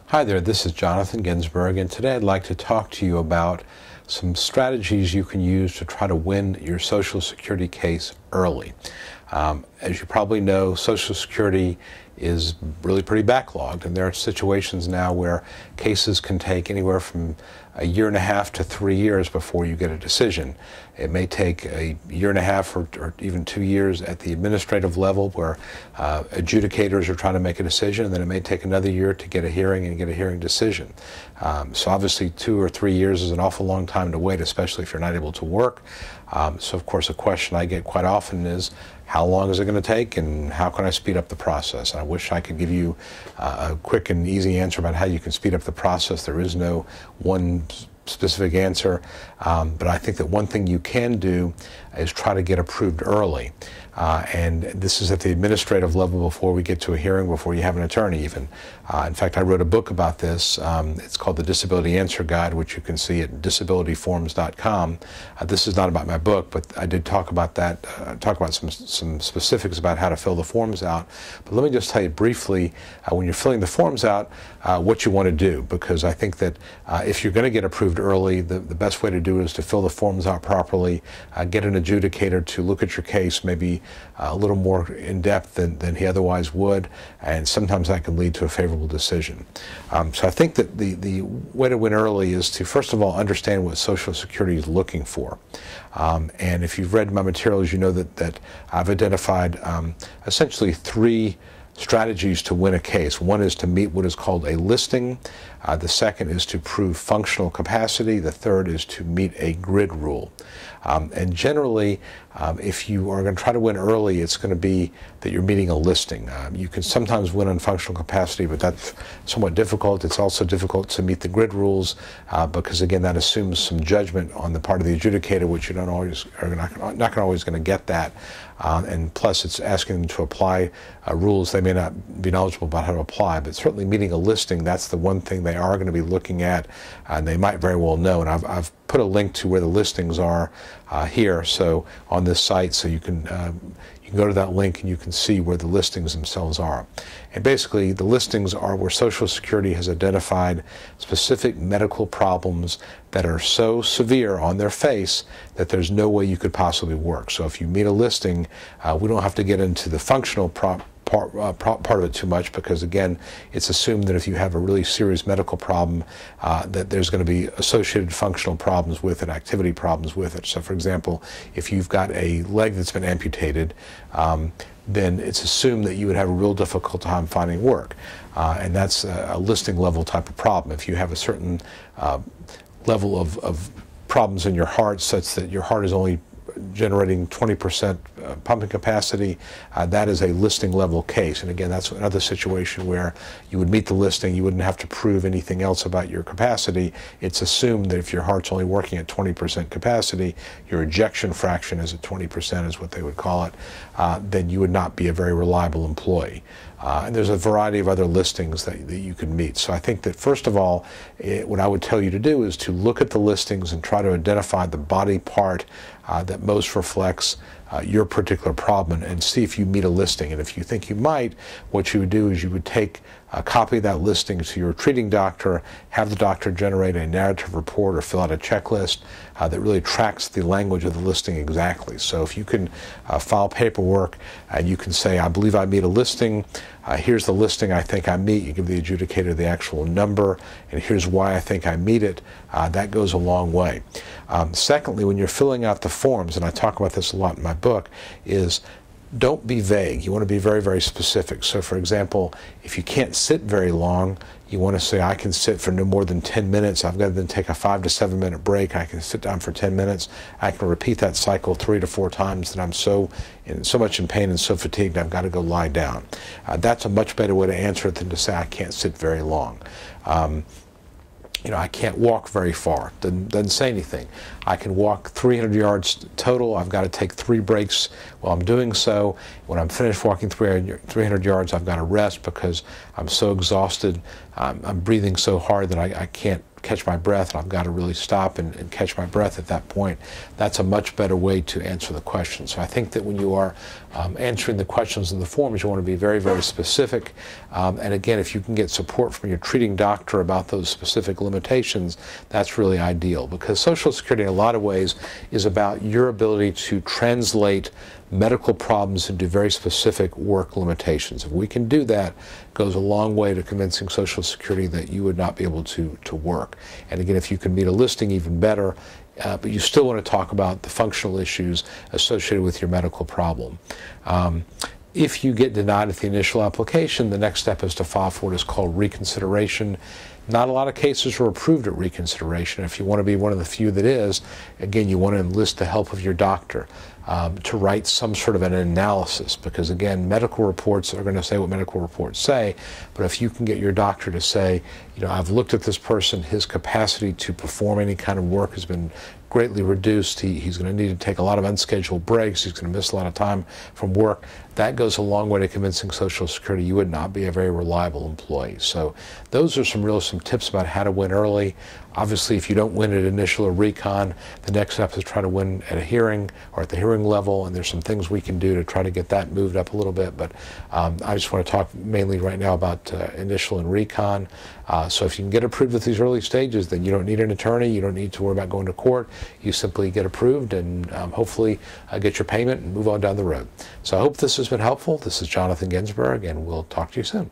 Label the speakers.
Speaker 1: Hi there, this is Jonathan Ginsberg, and today I'd like to talk to you about some strategies you can use to try to win your Social Security case early. As you probably know, Social Security is really pretty backlogged, and there are situations now where cases can take anywhere from a year and a half to 3 years before you get a decision. It may take a year and a half or even 2 years at the administrative level where adjudicators are trying to make a decision, and then it may take another year to get a hearing and get a hearing decision. So obviously 2 or 3 years is an awful long time to wait, especially if you're not able to work. So of course a question I get quite often is, how long is it going to take, and how can I speed up the process? And I wish I could give you a quick and easy answer about how you can speed up the process. There is no one specific answer, but I think that one thing you can do is try to get approved early. And this is at the administrative level before we get to a hearing, before you have an attorney even. In fact, I wrote a book about this. It's called The Disability Answer Guide, which you can see at disabilityforms.com. This is not about my book, but I did talk about that, talk about some specifics about how to fill the forms out. But let me just tell you briefly, when you're filling the forms out, what you want to do, because I think that if you're going to get approved early, the best way to do it is to fill the forms out properly, get an adjudicator to look at your case maybe a little more in depth than he otherwise would, and sometimes that can lead to a favorable decision. So I think that the way to win early is to first of all understand what Social Security is looking for. And if you've read my materials, you know that I've identified essentially 3 strategies to win a case. One is to meet what is called a listing. The second is to prove functional capacity. The third is to meet a grid rule. And generally, if you are going to try to win early, it's going to be that you're meeting a listing. You can sometimes win on functional capacity, but that's somewhat difficult. It's also difficult to meet the grid rules because, again, that assumes some judgment on the part of the adjudicator, which you don't always are not always going to get that. And plus, it's asking them to apply rules they may not be knowledgeable about how to apply. But certainly, meeting a listing, that's the one thing they are going to be looking at, and they might very well know. And I've put a link to where the listings are here, so on this site, so you can go to that link and you can see where the listings themselves are. And basically, the listings are where Social Security has identified specific medical problems that are so severe on their face that there's no way you could possibly work. So if you meet a listing, we don't have to get into the functional part of it too much, because again, it's assumed that if you have a really serious medical problem, that there's going to be associated functional problems with it, activity problems with it. So for example, if you've got a leg that's been amputated, then it's assumed that you would have a real difficult time finding work. And that's a listing level type of problem. If you have a certain level of problems in your heart, such that your heart is only generating 20% pumping capacity, that is a listing level case. And again, that's another situation where you would meet the listing, you wouldn't have to prove anything else about your capacity. It's assumed that if your heart's only working at 20% capacity, your ejection fraction is at 20% is what they would call it, then you would not be a very reliable employee. And there's a variety of other listings that you can meet. So I think that first of all, what I would tell you to do is to look at the listings and try to identify the body part that most reflects your particular problem, and see if you meet a listing. And if you think you might, what you would do is you would take a copy of that listing to your treating doctor, have the doctor generate a narrative report or fill out a checklist that really tracks the language of the listing exactly. So if you can file paperwork and you can say, I believe I meet a listing, here's the listing I think I meet, you give the adjudicator the actual number, and here's why I think I meet it, that goes a long way. Secondly, when you're filling out the forms, and I talk about this a lot in my book, is don't be vague. You want to be very, very specific. So for example, if you can't sit very long, you want to say, I can sit for no more than 10 minutes. I've got to then take a 5 to 7 minute break. I can sit down for 10 minutes. I can repeat that cycle 3 to 4 times that I'm so much in pain and so fatigued I've got to go lie down. That's a much better way to answer it than to say I can't sit very long. You know, I can't walk very far. Doesn't say anything. I can walk 300 yards total. I've got to take 3 breaks while I'm doing so. When I'm finished walking 300 yards, I've got to rest because I'm so exhausted. I'm breathing so hard that I can't catch my breath, and I've got to really stop and catch my breath at that point. That's a much better way to answer the question. So I think that when you are answering the questions in the forms, you want to be very, very specific. And again, if you can get support from your treating doctor about those specific limitations, that's really ideal, because Social Security in a lot of ways is about your ability to translate medical problems into very specific work limitations. If we can do that, it goes a long way to convincing Social Security that you would not be able to work. And again, if you can meet a listing, even better, but you still want to talk about the functional issues associated with your medical problem. If you get denied at the initial application, the next step is to file for what is called reconsideration. Not a lot of cases are approved at reconsideration. If you want to be one of the few that is, again, you want to enlist the help of your doctor to write some sort of an analysis, because again, medical reports are going to say what medical reports say, but if you can get your doctor to say, you know, I've looked at this person, his capacity to perform any kind of work has been greatly reduced, he's going to need to take a lot of unscheduled breaks, he's going to miss a lot of time from work, that goes a long way to convincing Social Security you would not be a very reliable employee. So those are some tips about how to win early. Obviously, if you don't win at initial or recon, the next step is try to win at a hearing or at the hearing level, and there's some things we can do to try to get that moved up a little bit. But I just want to talk mainly right now about initial and recon. So if you can get approved at these early stages, then you don't need an attorney, you don't need to worry about going to court. You simply get approved and hopefully get your payment and move on down the road. So I hope this has been helpful. This is Jonathan Ginsberg, and we'll talk to you soon.